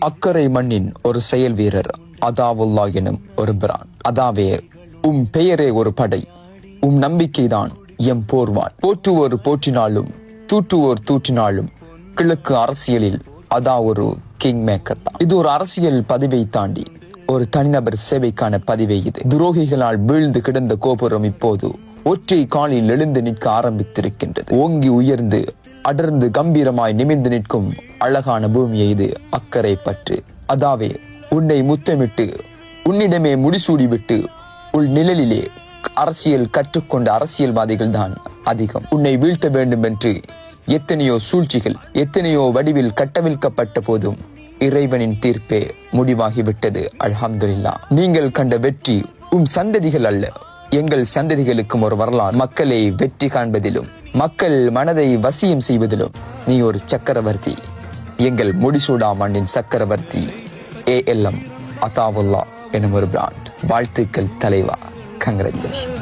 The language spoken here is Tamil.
அக்கறை மண்ணின் ஒரு செயல் வீரர் அதாவுல்லா எனும் ஒரு பிரான். அதாவே பெயரே ஒரு படை, நம்பிக்கைதான் எம் போர்வான். போற்றுவோர் போற்றினாலும் தூற்றுவோர் தூற்றினாலும் கிழக்கு அரசியலில் அதா ஒரு கிங் மேக்கர் தான். இது ஒரு அரசியல் பதிவை தாண்டி ஒரு தனிநபர் சேவைக்கான பதிவே இது. துரோகிகளால் வீழ்ந்து கிடந்த கோபுரம் இப்போது ஒற்றை காலில் எழுந்து நிற்க ஆரம்பித்திருக்கின்றது. ஓங்கி உயர்ந்து அடர்ந்து கம்பீரமாய் நிமிர்ந்து நிற்கும் அழகான பூமியை இது அக்கறை பற்று. அதாவே உன்னை முத்தமிட்டு உன்னிடமே முடிசூடிவிட்டு உள் நிழலிலே அரசியல் கற்றுக்கொண்ட அரசியல்வாதிகள் தான் அதிகம். உன்னை வீழ்த்த வேண்டும் என்று எத்தனையோ சூழ்ச்சிகள் எத்தனையோ வடிவில் கட்டவிழ்க்கப்பட்ட போதும் இறைவனின் தீர்ப்பே முடிவாகிவிட்டது. அல்ஹம்துலில்லாஹ். நீங்கள் கண்ட வெற்றி சந்ததிகள் அல்ல, எங்கள் சந்ததிகளுக்கும் ஒரு வரலாறு. மக்களை வெற்றி காண்பதிலும் மக்கள் மனதை வசியம் செய்வதிலும் நீ ஒரு சக்கரவர்த்தி, எங்கள் முடிசூடா மண்ணின் சக்கரவர்த்தி ALM அதாவுல்லா எனும் ஒரு பிராண்ட். வாழ்த்துக்கள் தலைவா. கங்க்ராச்சுலேஷன்.